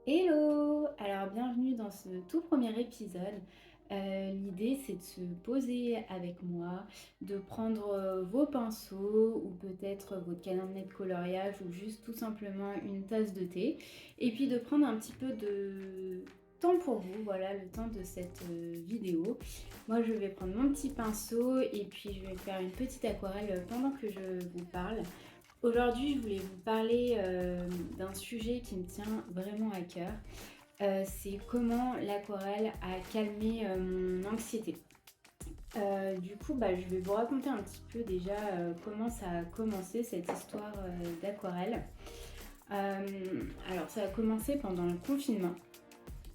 Hello! Alors bienvenue dans ce tout premier épisode. L'idée c'est de se poser avec moi, de prendre vos pinceaux ou peut-être votre carnet de coloriage ou juste tout simplement une tasse de thé et puis de prendre un petit peu de temps pour vous, voilà le temps de cette vidéo. Moi je vais prendre mon petit pinceau et puis je vais faire une petite aquarelle pendant que je vous parle. Aujourd'hui, je voulais vous parler d'un sujet qui me tient vraiment à cœur. C'est comment l'aquarelle a calmé mon anxiété. Du coup, je vais vous raconter un petit peu déjà comment ça a commencé cette histoire d'aquarelle. Alors, ça a commencé pendant le confinement,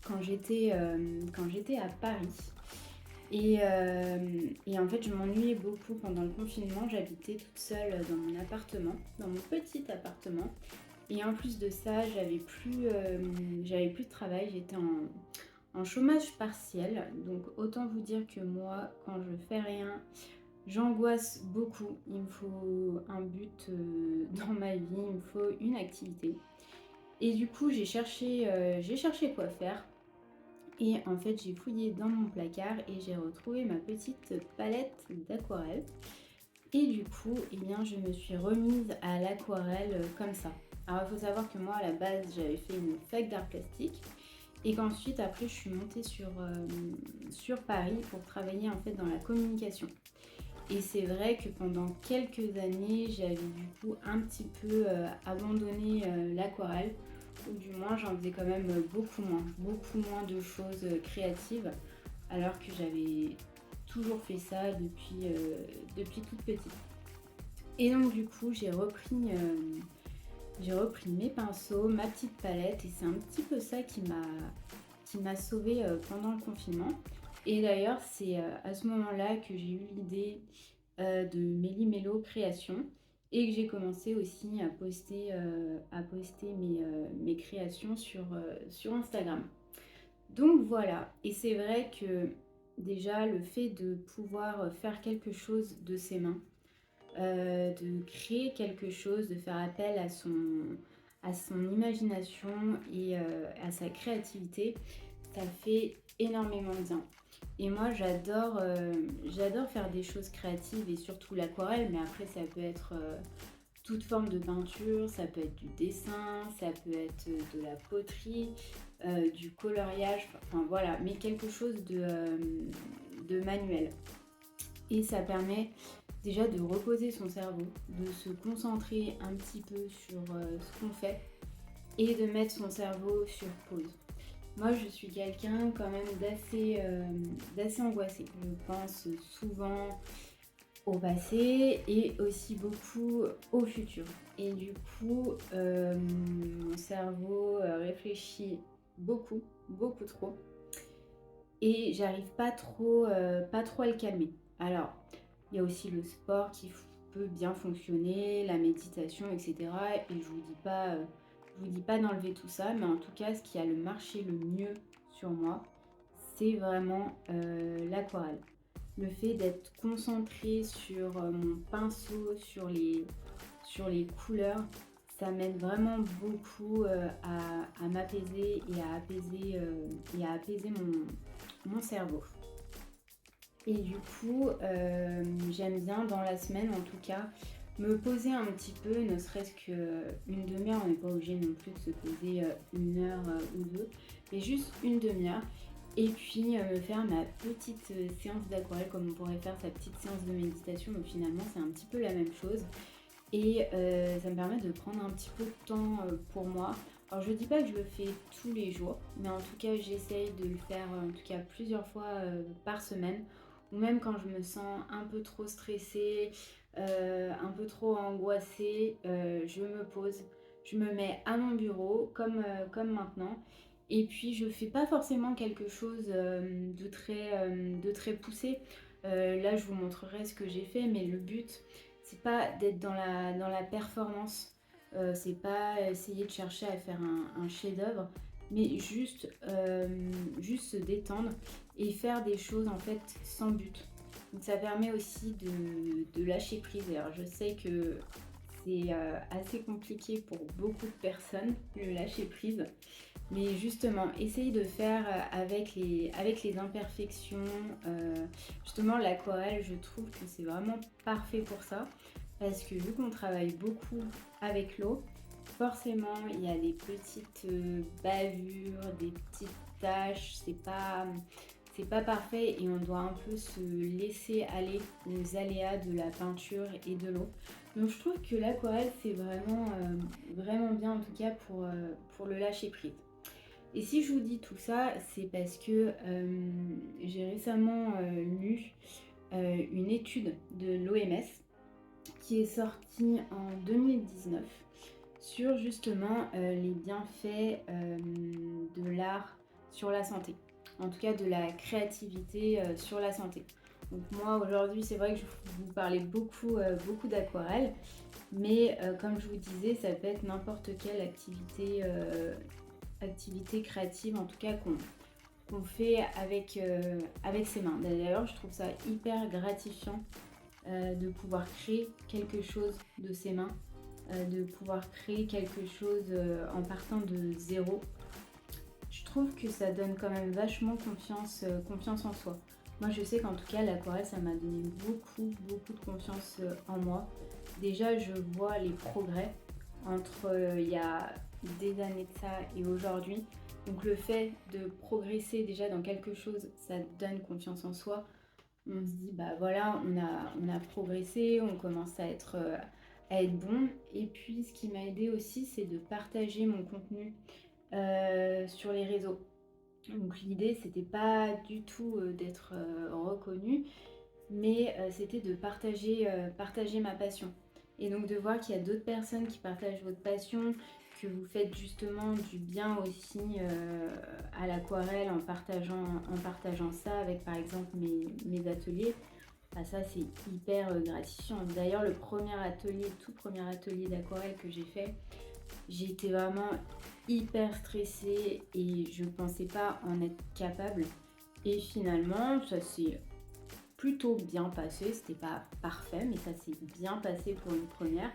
quand j'étais à Paris. Et en fait, je m'ennuyais beaucoup pendant le confinement. J'habitais toute seule dans mon appartement, dans mon petit appartement. Et en plus de ça, j'avais plus de travail. J'étais en chômage partiel. Donc autant vous dire que moi, quand je fais rien, j'angoisse beaucoup. Il me faut un but dans ma vie, il me faut une activité. Et du coup, j'ai cherché quoi faire. Et en fait, j'ai fouillé dans mon placard et j'ai retrouvé ma petite palette d'aquarelle. Et du coup, eh bien, je me suis remise à l'aquarelle comme ça. Alors, il faut savoir que moi, à la base, j'avais fait une fac d'art plastique. Et qu'ensuite, après, je suis montée sur Paris pour travailler en fait dans la communication. Et c'est vrai que pendant quelques années, j'avais du coup un petit peu abandonné l'aquarelle, ou du moins j'en faisais quand même beaucoup moins de choses créatives, alors que j'avais toujours fait ça depuis toute petite. Et donc du coup, j'ai repris mes pinceaux, ma petite palette, et c'est un petit peu ça qui m'a sauvée pendant le confinement. Et d'ailleurs, c'est à ce moment-là que j'ai eu l'idée de Méli Mélo Création et que j'ai commencé aussi à poster mes créations sur Instagram. Donc voilà, et c'est vrai que déjà le fait de pouvoir faire quelque chose de ses mains, de créer quelque chose, de faire appel à son imagination et à sa créativité, ça fait énormément bien. Et moi, j'adore faire des choses créatives et surtout l'aquarelle, mais après, ça peut être toute forme de peinture, ça peut être du dessin, ça peut être de la poterie, du coloriage, enfin voilà, mais quelque chose de manuel. Et ça permet déjà de reposer son cerveau, de se concentrer un petit peu sur ce qu'on fait et de mettre son cerveau sur pause. Moi, je suis quelqu'un quand même d'assez angoissé. Je pense souvent au passé et aussi beaucoup au futur. Et du coup, mon cerveau réfléchit beaucoup, beaucoup trop. Et j'arrive pas trop à le calmer. Alors, il y a aussi le sport qui peut bien fonctionner, la méditation, etc. Et je vous dis pas d'enlever tout ça, mais en tout cas, ce qui a le marché le mieux sur moi, c'est vraiment l'aquarelle. Le fait d'être concentré sur mon pinceau, sur les couleurs, ça m'aide vraiment beaucoup à m'apaiser et à apaiser mon cerveau. Et du coup, j'aime bien dans la semaine en tout cas me poser un petit peu, ne serait-ce qu'une demi-heure, on n'est pas obligé non plus de se poser une heure ou deux, mais juste une demi-heure. Et puis me faire ma petite séance d'aquarelle comme on pourrait faire sa petite séance de méditation, donc finalement c'est un petit peu la même chose. Et ça me permet de prendre un petit peu de temps pour moi. Alors je dis pas que je le fais tous les jours, mais en tout cas j'essaye de le faire en tout cas plusieurs fois par semaine. Ou même quand je me sens un peu trop stressée, un peu trop angoissée, je me pose, je me mets à mon bureau comme maintenant. Et puis je fais pas forcément quelque chose de très poussé. Là je vous montrerai ce que j'ai fait, mais le but c'est pas d'être dans la performance, c'est pas essayer de chercher à faire un chef-d'œuvre, mais juste se détendre et faire des choses en fait sans but. Donc ça permet aussi de lâcher prise. Alors je sais que c'est assez compliqué pour beaucoup de personnes, le lâcher prise. Mais justement, essaye de faire avec les imperfections. Justement, l'aquarelle, je trouve que c'est vraiment parfait pour ça. Parce que vu qu'on travaille beaucoup avec l'eau, forcément, il y a des petites bavures, des petites taches. C'est pas parfait et on doit un peu se laisser aller aux aléas de la peinture et de l'eau. Donc je trouve que l'aquarelle, c'est vraiment, vraiment bien en tout cas pour le lâcher prise. Et si je vous dis tout ça, c'est parce que j'ai récemment lu une étude de l'OMS qui est sortie en 2019 sur justement les bienfaits de l'art sur la santé. En tout cas de la créativité sur la santé. Donc moi aujourd'hui c'est vrai que je vous parlais beaucoup d'aquarelle, mais comme je vous disais ça peut être n'importe quelle activité créative en tout cas qu'on fait avec ses mains. D'ailleurs je trouve ça hyper gratifiant de pouvoir créer quelque chose de ses mains, de pouvoir créer quelque chose en partant de zéro. Je trouve que ça donne quand même vachement confiance en soi. Moi je sais qu'en tout cas l'aquarelle ça m'a donné beaucoup de confiance en moi. Déjà je vois les progrès entre il y a des années de ça et aujourd'hui. Donc le fait de progresser déjà dans quelque chose, ça donne confiance en soi. On se dit bah voilà, on a progressé, on commence à être bon. Et puis ce qui m'a aidé aussi, c'est de partager mon contenu sur les réseaux. Donc l'idée, c'était pas du tout d'être reconnue, mais c'était de partager ma passion. Et donc de voir qu'il y a d'autres personnes qui partagent votre passion, que vous faites justement du bien aussi à l'aquarelle en partageant ça avec par exemple mes ateliers, bah, ça c'est hyper gratifiant. D'ailleurs tout premier atelier d'aquarelle que j'ai fait, j'étais vraiment hyper stressée et je pensais pas en être capable. Et finalement, ça s'est plutôt bien passé. C'était pas parfait, mais ça s'est bien passé pour une première.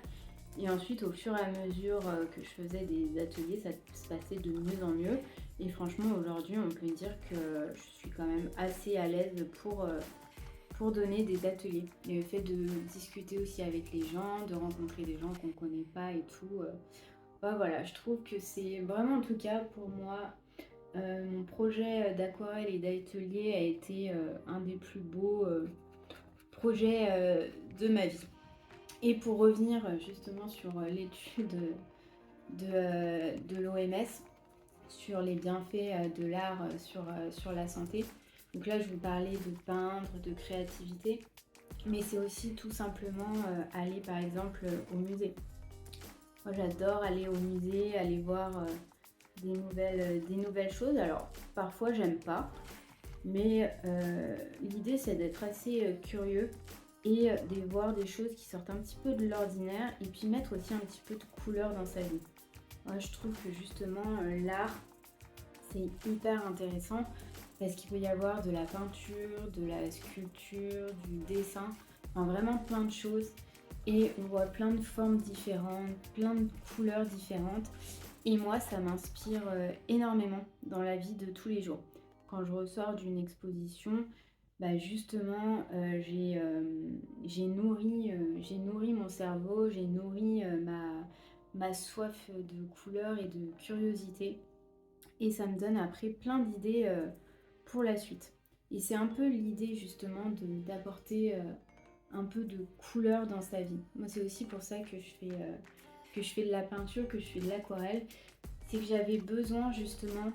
Et ensuite, au fur et à mesure que je faisais des ateliers, ça se passait de mieux en mieux. Et franchement, aujourd'hui, on peut dire que je suis quand même assez à l'aise pour donner des ateliers. Et le fait de discuter aussi avec les gens, de rencontrer des gens qu'on connaît pas et tout. Bah voilà, je trouve que c'est vraiment, en tout cas, pour moi, mon projet d'aquarelle et d'atelier a été un des plus beaux projets de ma vie. Et pour revenir justement sur l'étude de l'OMS, sur les bienfaits de l'art sur la santé. Donc là, je vous parlais de peindre, de créativité, mais c'est aussi tout simplement aller par exemple au musée. Moi, j'adore aller au musée, aller voir des nouvelles choses. Alors, parfois, j'aime pas, mais l'idée, c'est d'être assez curieux et de voir des choses qui sortent un petit peu de l'ordinaire et puis mettre aussi un petit peu de couleur dans sa vie. Moi, je trouve que justement, l'art, c'est hyper intéressant parce qu'il peut y avoir de la peinture, de la sculpture, du dessin, enfin vraiment plein de choses. Et on voit plein de formes différentes, plein de couleurs différentes. Et moi, ça m'inspire énormément dans la vie de tous les jours. Quand je ressors d'une exposition, bah justement, j'ai nourri mon cerveau, j'ai nourri ma soif de couleurs et de curiosité. Et ça me donne après plein d'idées pour la suite. Et c'est un peu l'idée justement d'apporter un peu de couleur dans sa vie. Moi, c'est aussi pour ça que je fais de la peinture, que je fais de l'aquarelle. C'est que j'avais besoin justement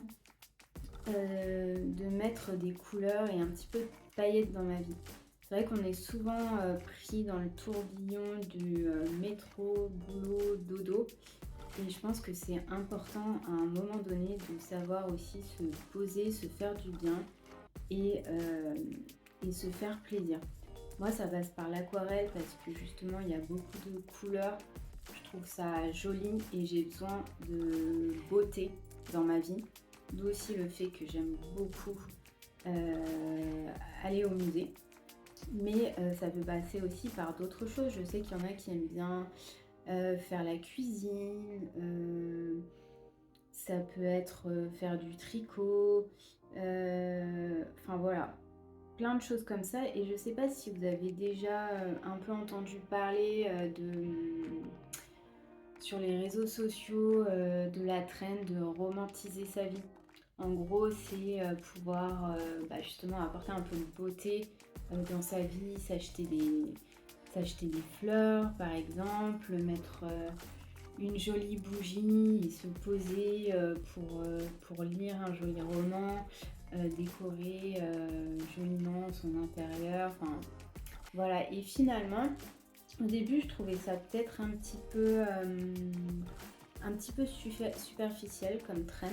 de mettre des couleurs et un petit peu de paillettes dans ma vie. C'est vrai qu'on est souvent pris dans le tourbillon du métro, boulot, dodo. Et je pense que c'est important à un moment donné de savoir aussi se poser, se faire du bien et se faire plaisir. Moi, ça passe par l'aquarelle parce que justement, il y a beaucoup de couleurs. Je trouve ça joli et j'ai besoin de beauté dans ma vie. D'où aussi le fait que j'aime beaucoup aller au musée. Mais ça peut passer aussi par d'autres choses. Je sais qu'il y en a qui aiment bien faire la cuisine, ça peut être faire du tricot, enfin voilà, plein de choses comme ça. Et je sais pas si vous avez déjà un peu entendu parler sur les réseaux sociaux de la trend de romantiser sa vie. En gros, c'est pouvoir justement apporter un peu de beauté dans sa vie, s'acheter des fleurs par exemple, mettre une jolie bougie et se poser pour lire un joli roman, décorer joliment son intérieur, enfin voilà. Et finalement, au début, je trouvais ça peut-être un petit peu superficiel comme trend,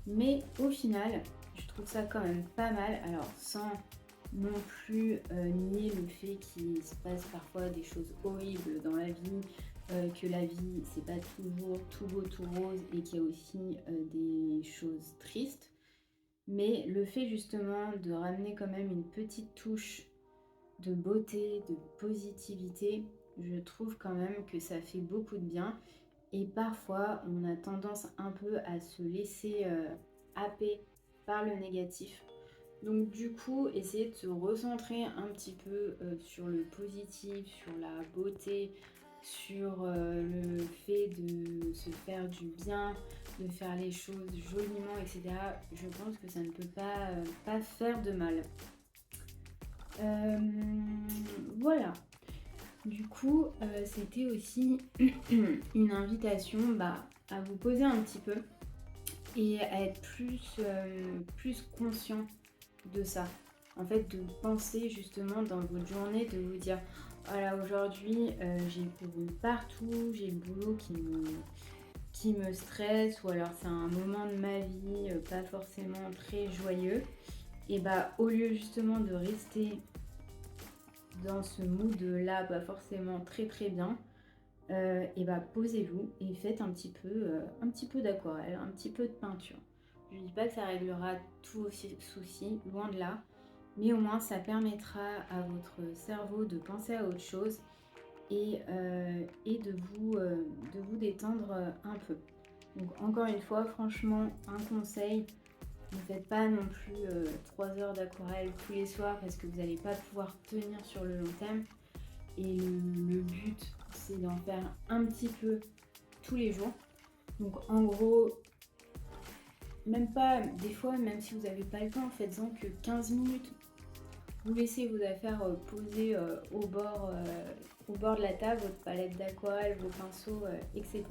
mais au final, je trouve ça quand même pas mal. Alors, sans non plus nier le fait qu'il se passe parfois des choses horribles dans la vie, que la vie, c'est pas toujours tout beau, tout rose et qu'il y a aussi des choses tristes. Mais le fait justement de ramener quand même une petite touche de beauté, de positivité, je trouve quand même que ça fait beaucoup de bien. Et parfois, on a tendance un peu à se laisser happer par le négatif. Donc du coup, essayer de se recentrer un petit peu sur le positif, sur la beauté, sur le fait de se faire du bien, de faire les choses joliment, etc. Je pense que ça ne peut pas faire de mal. Euh, voilà. Du coup, c'était aussi une invitation à vous poser un petit peu et à être plus conscient de ça. En fait, de penser justement dans votre journée, de vous dire, voilà, aujourd'hui, j'ai couru partout, j'ai le boulot qui me stresse, ou alors c'est un moment de ma vie pas forcément très joyeux. Et au lieu justement de rester dans ce mood-là, pas forcément très très bien, posez-vous et faites un petit peu d'aquarelle, un petit peu de peinture. Je ne dis pas que ça réglera tous vos soucis, loin de là, mais au moins ça permettra à votre cerveau de penser à autre chose et de vous détendre un peu. Donc encore une fois, franchement, un conseil, ne faites pas non plus 3 heures d'aquarelle tous les soirs parce que vous n'allez pas pouvoir tenir sur le long terme. Et le but, c'est d'en faire un petit peu tous les jours. Donc en gros, même pas, des fois, même si vous n'avez pas le temps, faites-en que 15 minutes. Vous laissez vos affaires posées au bord de la table, votre palette d'aquarelle, vos pinceaux, etc.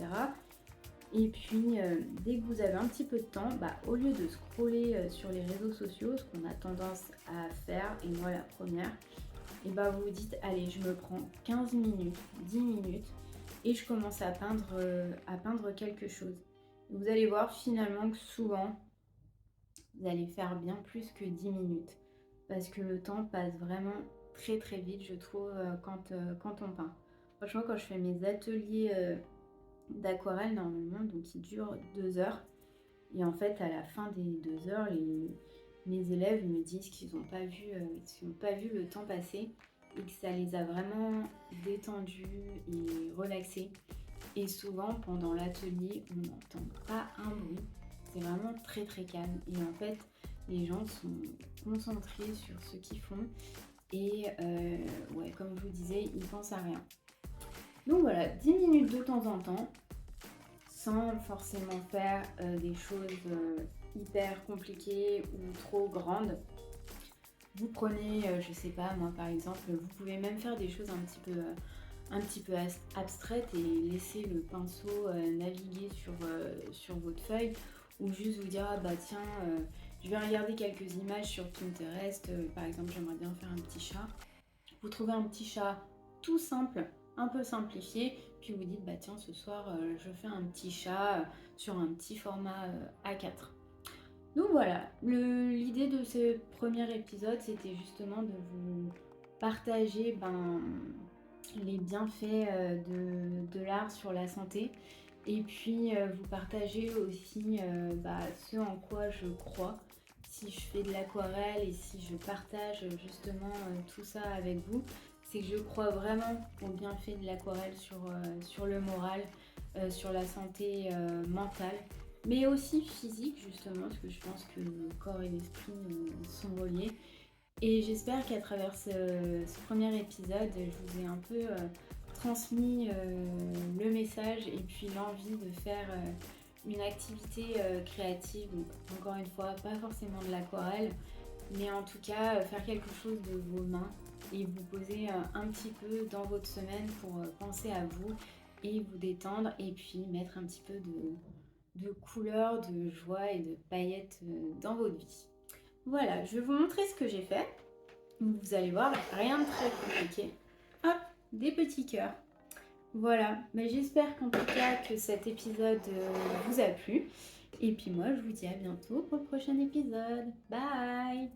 Et puis, dès que vous avez un petit peu de temps, au lieu de scroller sur les réseaux sociaux, ce qu'on a tendance à faire, et moi la première, et vous vous dites, allez, je me prends 15 minutes, 10 minutes, et je commence à peindre quelque chose. Vous allez voir finalement que souvent, vous allez faire bien plus que 10 minutes, parce que le temps passe vraiment très très vite, je trouve, quand on peint. Franchement, quand je fais mes ateliers d'aquarelle normalement, donc ils durent 2 heures. Et en fait, à la fin des 2 heures, mes élèves me disent qu'ils n'ont pas vu le temps passer et que ça les a vraiment détendus et relaxés. Et souvent, pendant l'atelier, on n'entend pas un bruit. C'est vraiment très très calme. Et en fait, les gens sont concentrés sur ce qu'ils font. Et comme je vous disais, ils pensent à rien. Donc voilà, 10 minutes de temps en temps, sans forcément faire des choses hyper compliquées ou trop grandes. Vous prenez, je sais pas, moi par exemple, vous pouvez même faire des choses un petit peu abstraites et laisser le pinceau naviguer sur votre feuille, ou juste vous dire, tiens, je vais regarder quelques images sur Pinterest, par exemple, j'aimerais bien faire un petit chat. Vous trouvez un petit chat tout simple, un peu simplifié, puis vous dites, tiens, ce soir, je fais un petit chat sur un petit format A4. Donc voilà, l'idée de ce premier épisode, c'était justement de vous partager les bienfaits de l'art sur la santé, et puis vous partager aussi ce en quoi je crois. Si je fais de l'aquarelle et si je partage justement tout ça avec vous, c'est que je crois vraiment au bienfait de l'aquarelle sur le moral, sur la santé mentale. mais aussi physique justement, parce que je pense que le corps et l'esprit sont reliés. Et j'espère qu'à travers ce premier épisode, je vous ai un peu transmis le message et puis l'envie de faire une activité créative. Donc, encore une fois, pas forcément de l'aquarelle, mais en tout cas faire quelque chose de vos mains et vous poser un petit peu dans votre semaine pour penser à vous et vous détendre et puis mettre un petit peu de couleurs, de joie et de paillettes dans votre vie. Voilà, je vais vous montrer ce que j'ai fait. Vous allez voir, rien de très compliqué. Hop, des petits cœurs. Voilà, mais j'espère qu'en tout cas que cet épisode vous a plu. Et puis moi, je vous dis à bientôt pour le prochain épisode. Bye!